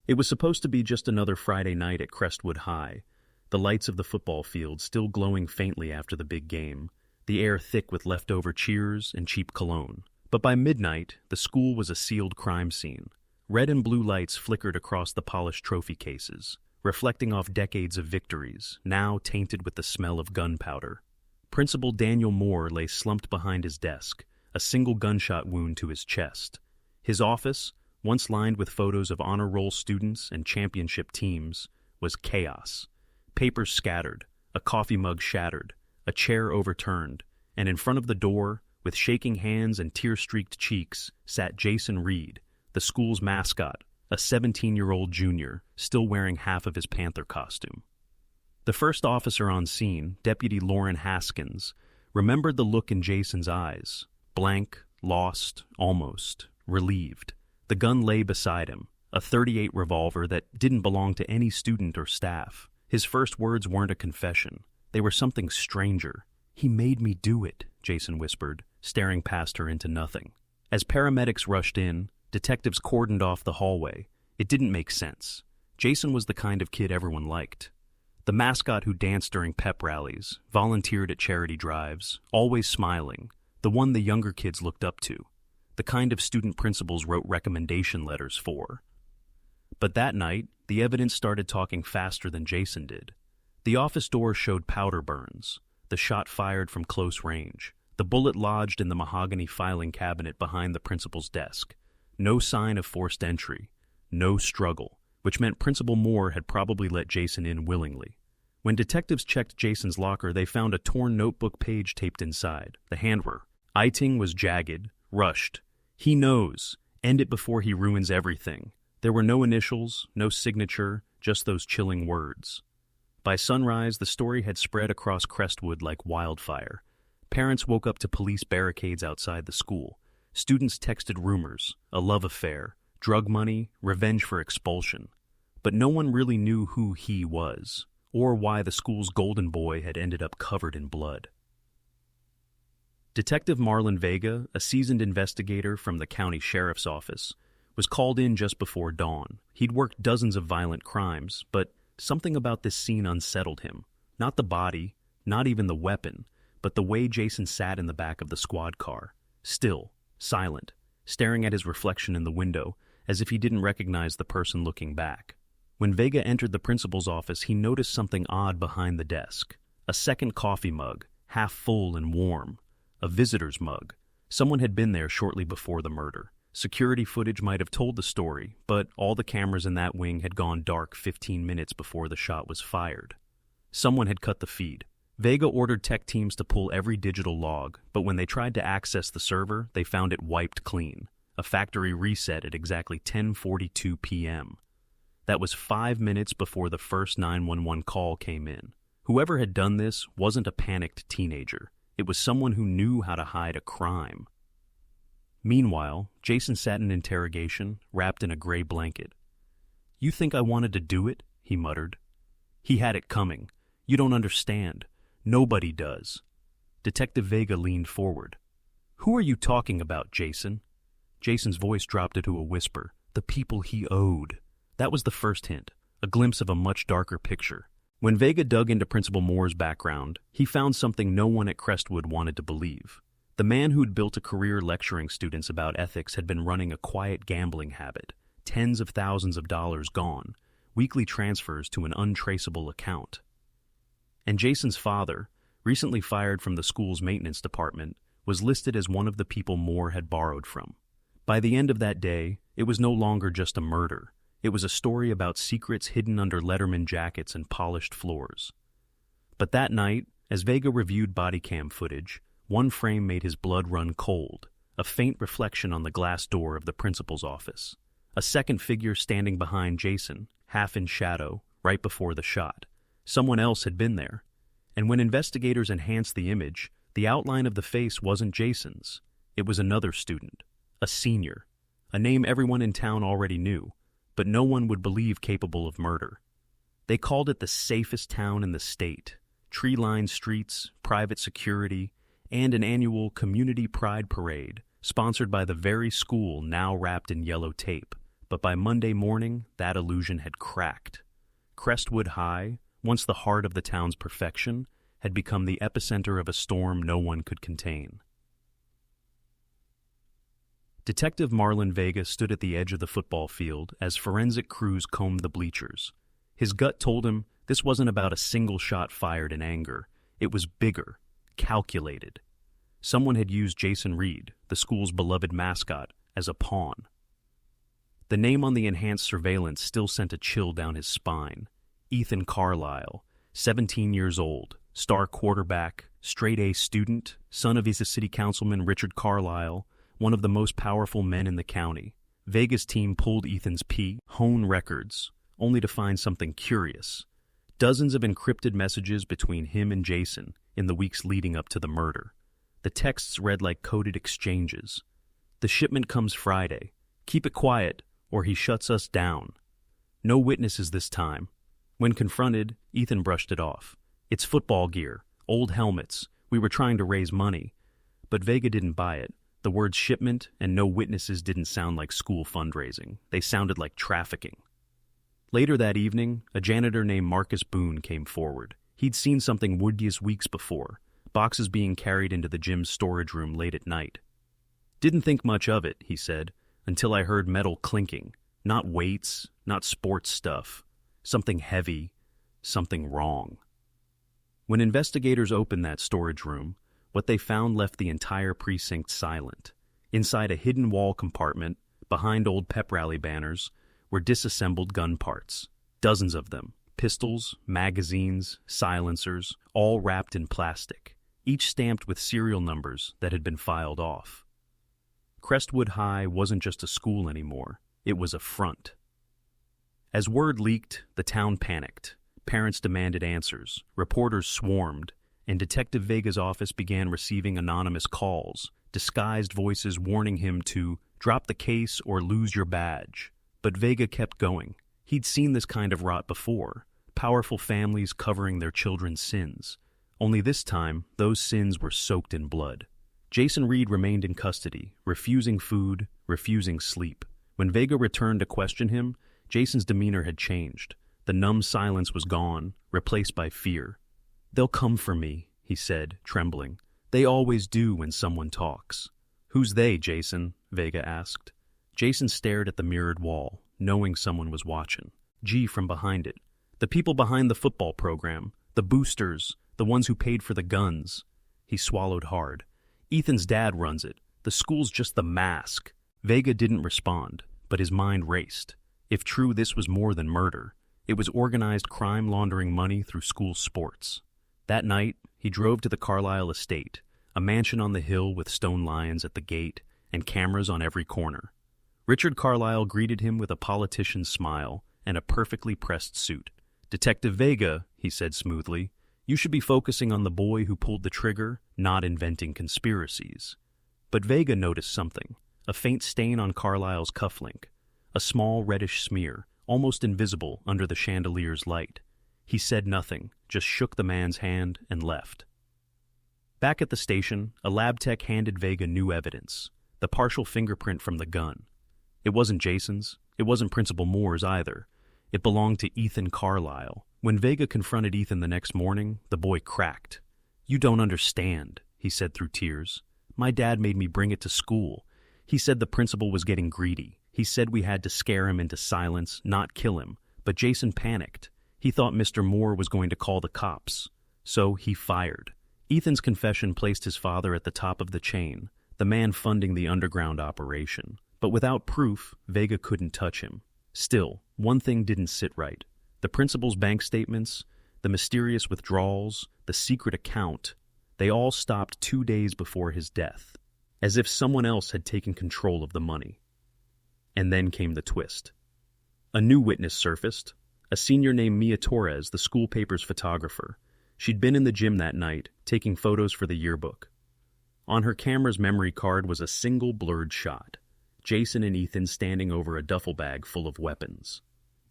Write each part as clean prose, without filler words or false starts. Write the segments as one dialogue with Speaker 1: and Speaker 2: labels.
Speaker 1: It was supposed to be just another Friday night at Crestwood High, the lights of the football field still glowing faintly after the big game, the air thick with leftover cheers and cheap cologne. But by midnight, the school was a sealed crime scene. Red and blue lights flickered across the polished trophy cases, reflecting off decades of victories, now tainted with the smell of gunpowder. Principal Daniel Moore lay slumped behind his desk, a single gunshot wound to his chest. His office, once lined with photos of honor roll students and championship teams, was chaos. Papers scattered, a coffee mug shattered, a chair overturned, and in front of the door, with shaking hands and tear-streaked cheeks, sat Jason Reed, the school's mascot, a 17-year-old junior, still wearing half of his Panther costume. The first officer on scene, Deputy Lauren Haskins, remembered the look in Jason's eyes. Blank, lost, almost, relieved. The gun lay beside him, a .38 revolver that didn't belong to any student or staff. His first words weren't a confession. They were something stranger. "He made me do it," Jason whispered, staring past her into nothing. As paramedics rushed in, detectives cordoned off the hallway. It didn't make sense. Jason was the kind of kid everyone liked. The mascot who danced during pep rallies, volunteered at charity drives, always smiling, the one the younger kids looked up to, the kind of student principals wrote recommendation letters for. But that night, the evidence started talking faster than Jason did. The office door showed powder burns, the shot fired from close range, the bullet lodged in the mahogany filing cabinet behind the principal's desk. No sign of forced entry, no struggle, which meant Principal Moore had probably let Jason in willingly. When detectives checked Jason's locker, they found a torn notebook page taped inside. The handwriting was jagged, rushed. "He knows. End it before he ruins everything." There were no initials, no signature, just those chilling words. By sunrise, the story had spread across Crestwood like wildfire. Parents woke up to police barricades outside the school. Students texted rumors, a love affair, drug money, revenge for expulsion. But no one really knew who he was, or why the school's golden boy had ended up covered in blood. Detective Marlon Vega, a seasoned investigator from the county sheriff's office, was called in just before dawn. He'd worked dozens of violent crimes, but something about this scene unsettled him. Not the body, not even the weapon, but the way Jason sat in the back of the squad car, still, silent, staring at his reflection in the window, as if he didn't recognize the person looking back. When Vega entered the principal's office, he noticed something odd behind the desk. A second coffee mug, half full and warm. A visitor's mug. Someone had been there shortly before the murder. Security footage might have told the story, but all the cameras in that wing had gone dark 15 minutes before the shot was fired. Someone had cut the feed. Vega ordered tech teams to pull every digital log, but when they tried to access the server, they found it wiped clean. A factory reset at exactly 10:42 p.m. That was 5 minutes before the first 911 call came in. Whoever had done this wasn't a panicked teenager. It was someone who knew how to hide a crime. Meanwhile, Jason sat in interrogation, wrapped in a gray blanket. "You think I wanted to do it?" he muttered. "He had it coming. You don't understand. Nobody does." Detective Vega leaned forward. "Who are you talking about, Jason?" Jason's voice dropped into a whisper. "The people he owed." That was the first hint, a glimpse of a much darker picture. When Vega dug into Principal Moore's background, he found something no one at Crestwood wanted to believe. The man who'd built a career lecturing students about ethics had been running a quiet gambling habit, tens of thousands of dollars gone, weekly transfers to an untraceable account. And Jason's father, recently fired from the school's maintenance department, was listed as one of the people Moore had borrowed from. By the end of that day, it was no longer just a murder. It was a story about secrets hidden under Letterman jackets and polished floors. But that night, as Vega reviewed body cam footage, one frame made his blood run cold, a faint reflection on the glass door of the principal's office. A second figure standing behind Jason, half in shadow, right before the shot. Someone else had been there. And when investigators enhanced the image, the outline of the face wasn't Jason's. It was another student, a senior, a name everyone in town already knew, but no one would believe capable of murder. They called it the safest town in the state. Tree-lined streets, private security, and an annual community pride parade, sponsored by the very school now wrapped in yellow tape. but by Monday morning, that illusion had cracked. Crestwood High, once the heart of the town's perfection, had become the epicenter of a storm no one could contain. Detective Marlon Vega stood at the edge of the football field as forensic crews combed the bleachers. His gut told him this wasn't about a single shot fired in anger. It was bigger, calculated. Someone had used Jason Reed, the school's beloved mascot, as a pawn. The name on the enhanced surveillance still sent a chill down his spine. Ethan Carlisle, 17 years old, star quarterback, straight-A student, son of his city councilman Richard Carlisle, one of the most powerful men in the county. Vega's team pulled Ethan's hone records, only to find something curious. Dozens of encrypted messages between him and Jason in the weeks leading up to the murder. The texts read like coded exchanges. "The shipment comes Friday. Keep it quiet, or he shuts us down." No witnesses this time. When confronted, Ethan brushed it off. "It's football gear, old helmets. We were trying to raise money." But Vega didn't buy it. The words shipment and no witnesses didn't sound like school fundraising. They sounded like trafficking. Later that evening, a janitor named Marcus Boone came forward. He'd seen something woodious weeks before, boxes being carried into the gym's storage room late at night. "Didn't think much of it," he said, "until I heard metal clinking. Not weights, not sports stuff. Something heavy, something wrong." When investigators opened that storage room, what they found left the entire precinct silent. Inside a hidden wall compartment, behind old pep rally banners, were disassembled gun parts. Dozens of them. Pistols, magazines, silencers, all wrapped in plastic, each stamped with serial numbers that had been filed off. Crestwood High wasn't just a school anymore. It was a front. As word leaked, the town panicked. Parents demanded answers. Reporters swarmed. And Detective Vega's office began receiving anonymous calls, disguised voices warning him to drop the case or lose your badge. But Vega kept going. He'd seen this kind of rot before, powerful families covering their children's sins. Only this time, those sins were soaked in blood. Jason Reed remained in custody, refusing food, refusing sleep. When Vega returned to question him, Jason's demeanor had changed. The numb silence was gone, replaced by fear. "They'll come for me," he said, trembling. "They always do when someone talks." "Who's they, Jason?" Vega asked. Jason stared at the mirrored wall, knowing someone was watching. G from behind it. "The people behind the football program. The boosters. The ones who paid for the guns." He swallowed hard. "Ethan's dad runs it. The school's just the mask." Vega didn't respond, but his mind raced. If true, this was more than murder. It was organized crime laundering money through school sports. That night, he drove to the Carlisle estate, a mansion on the hill with stone lions at the gate and cameras on every corner. Richard Carlisle greeted him with a politician's smile and a perfectly pressed suit. "Detective Vega," he said smoothly, "you should be focusing on the boy who pulled the trigger, not inventing conspiracies." But Vega noticed something, a faint stain on Carlisle's cufflink, a small reddish smear, almost invisible under the chandelier's light. He said nothing, just shook the man's hand and left. Back at the station, a lab tech handed Vega new evidence, the partial fingerprint from the gun. It wasn't Jason's, it wasn't Principal Moore's either. It belonged to Ethan Carlisle. When Vega confronted Ethan the next morning, the boy cracked. "You don't understand," he said through tears. "My dad made me bring it to school. He said the principal was getting greedy. He said we had to scare him into silence, not kill him. But Jason panicked. He thought Mr. Moore was going to call the cops. So he fired." Ethan's confession placed his father at the top of the chain, the man funding the underground operation. But without proof, Vega couldn't touch him. Still, one thing didn't sit right. The principal's bank statements, the mysterious withdrawals, the secret account, they all stopped 2 days before his death, as if someone else had taken control of the money. And then came the twist. A new witness surfaced, a senior named Mia Torres, the school paper's photographer. She'd been in the gym that night, taking photos for the yearbook. On her camera's memory card was a single blurred shot. Jason and Ethan standing over a duffel bag full of weapons.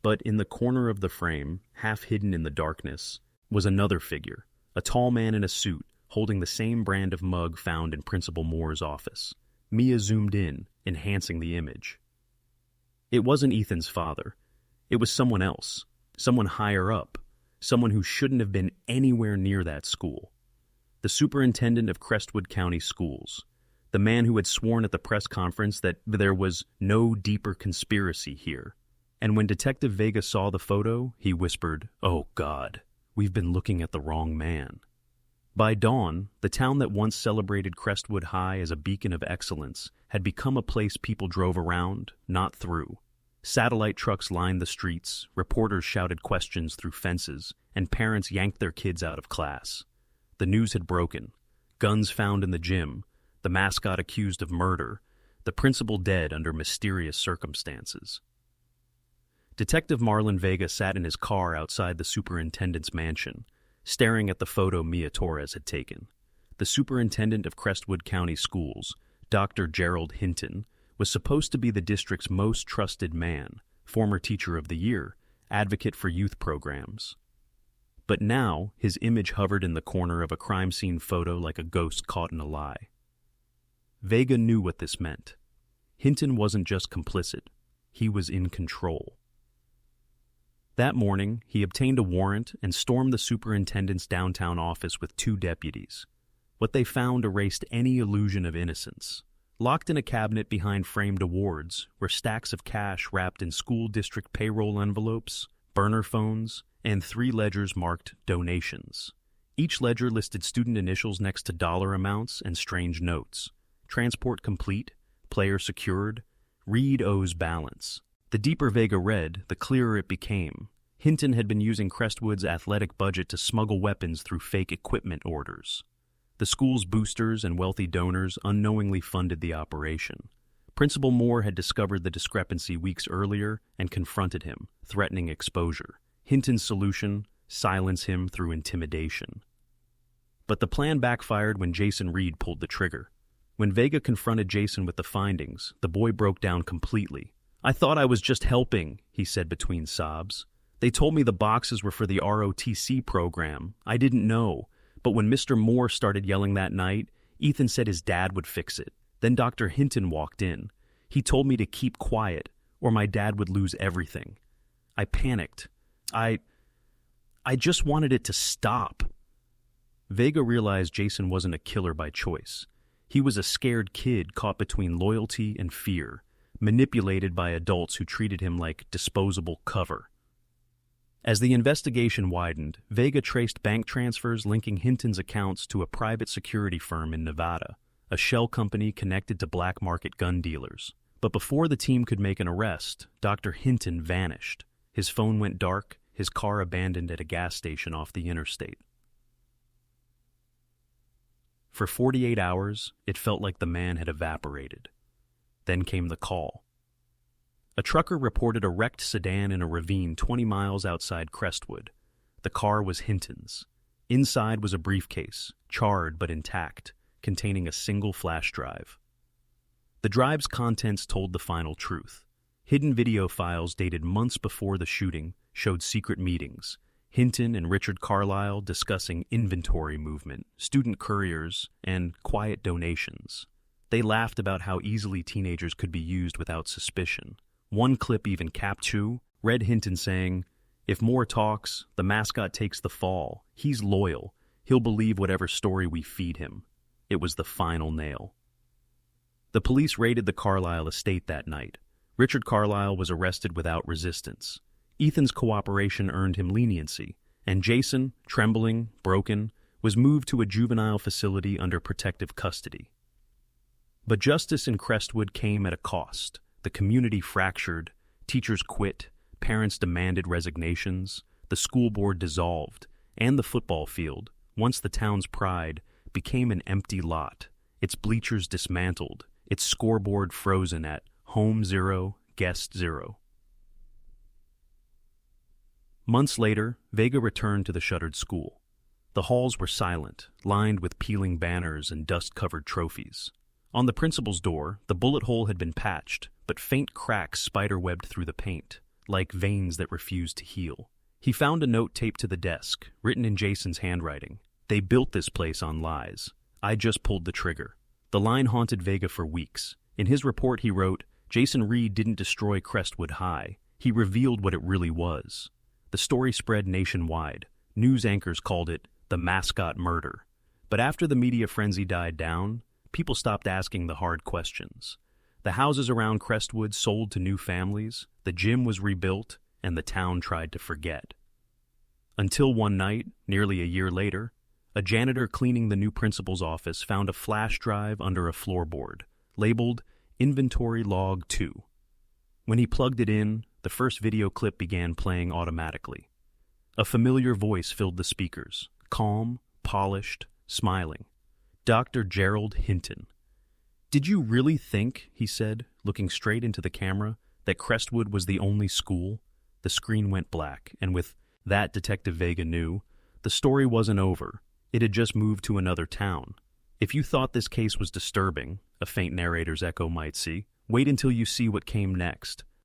Speaker 1: But in the corner of the frame, half hidden in the darkness, was another figure, a tall man in a suit, holding the same brand of mug found in Principal Moore's office. Mia zoomed in, enhancing the image. It wasn't Ethan's father. It was someone else, someone higher up, someone who shouldn't have been anywhere near that school. The superintendent of Crestwood County Schools, the man who had sworn at the press conference that there was no deeper conspiracy here. And when Detective Vega saw the photo, he whispered, "Oh God, we've been looking at the wrong man." By dawn, the town that once celebrated Crestwood High as a beacon of excellence had become a place people drove around, not through. Satellite trucks lined the streets, reporters shouted questions through fences, and parents yanked their kids out of class. The news had broken. Guns found in the gym, the mascot accused of murder, the principal dead under mysterious circumstances. Detective Marlon Vega sat in his car outside the superintendent's mansion, staring at the photo Mia Torres had taken. The superintendent of Crestwood County Schools, Dr. Gerald Hinton, was supposed to be the district's most trusted man, former teacher of the year, advocate for youth programs. But now, his image hovered in the corner of a crime scene photo like a ghost caught in a lie. Vega knew what this meant. Hinton wasn't just complicit, he was in control. That morning, he obtained a warrant and stormed the superintendent's downtown office with 2 deputies. What they found erased any illusion of innocence. Locked in a cabinet behind framed awards were stacks of cash wrapped in school district payroll envelopes, burner phones, and 3 ledgers marked donations. Each ledger listed student initials next to dollar amounts and strange notes. Transport complete, player secured, read owes balance. The deeper Vega read, the clearer it became. Hinton had been using Crestwood's athletic budget to smuggle weapons through fake equipment orders. The school's boosters and wealthy donors unknowingly funded the operation. Principal Moore had discovered the discrepancy weeks earlier and confronted him, threatening exposure. Hinton's solution: silence him through intimidation. But the plan backfired when Jason Reed pulled the trigger. When Vega confronted Jason with the findings, the boy broke down completely. "I thought I was just helping," he said between sobs. "They told me the boxes were for the ROTC program. I didn't know. But when Mr. Moore started yelling that night, Ethan said his dad would fix it. Then Dr. Hinton walked in. He told me to keep quiet, or my dad would lose everything. I panicked. I just wanted it to stop." Vega realized Jason wasn't a killer by choice. He was a scared kid caught between loyalty and fear, manipulated by adults who treated him like disposable cover. As the investigation widened, Vega traced bank transfers linking Hinton's accounts to a private security firm in Nevada, a shell company connected to black market gun dealers. But before the team could make an arrest, Dr. Hinton vanished. His phone went dark, his car abandoned at a gas station off the interstate. For 48 hours, it felt like the man had evaporated. Then came the call. A trucker reported a wrecked sedan in a ravine 20 miles outside Crestwood. The car was Hinton's. Inside was a briefcase, charred but intact, containing a single flash drive. The drive's contents told the final truth. Hidden video files dated months before the shooting showed secret meetings, Hinton and Richard Carlisle discussing inventory movement, student couriers, and quiet donations. They laughed about how easily teenagers could be used without suspicion. One clip even read Hinton saying, "If Moore talks, the mascot takes the fall. He's loyal. He'll believe whatever story we feed him." It was the final nail. The police raided the Carlisle estate that night. Richard Carlisle was arrested without resistance. Ethan's cooperation earned him leniency, and Jason, trembling, broken, was moved to a juvenile facility under protective custody. But justice in Crestwood came at a cost. The community fractured, teachers quit, parents demanded resignations, the school board dissolved, and the football field, once the town's pride, became an empty lot, its bleachers dismantled, its scoreboard frozen at home 0, guest 0. Months later, Vega returned to the shuttered school. The halls were silent, lined with peeling banners and dust-covered trophies. On the principal's door, the bullet hole had been patched, but faint cracks spiderwebbed through the paint, like veins that refused to heal. He found a note taped to the desk, written in Jason's handwriting. "They built this place on lies. I just pulled the trigger." The line haunted Vega for weeks. In his report he wrote, Jason Reed didn't destroy Crestwood High. He revealed what it really was. The story spread nationwide. News anchors called it the Mascot murder. But after the media frenzy died down, people stopped asking the hard questions. The houses around Crestwood sold to new families, the gym was rebuilt, and the town tried to forget. Until one night, nearly a year later, a janitor cleaning the new principal's office found a flash drive under a floorboard, labeled Inventory Log 2. When he plugged it in, the first video clip began playing automatically. A familiar voice filled the speakers, calm, polished, smiling. Dr. Gerald Hinton. "Did you really think," he said, looking straight into the camera, "that Crestwood was the only school?" The screen went black, and with that, Detective Vega knew, the story wasn't over. It had just moved to another town. If you thought this case was disturbing, a faint narrator's echo might see, wait until you see what came next.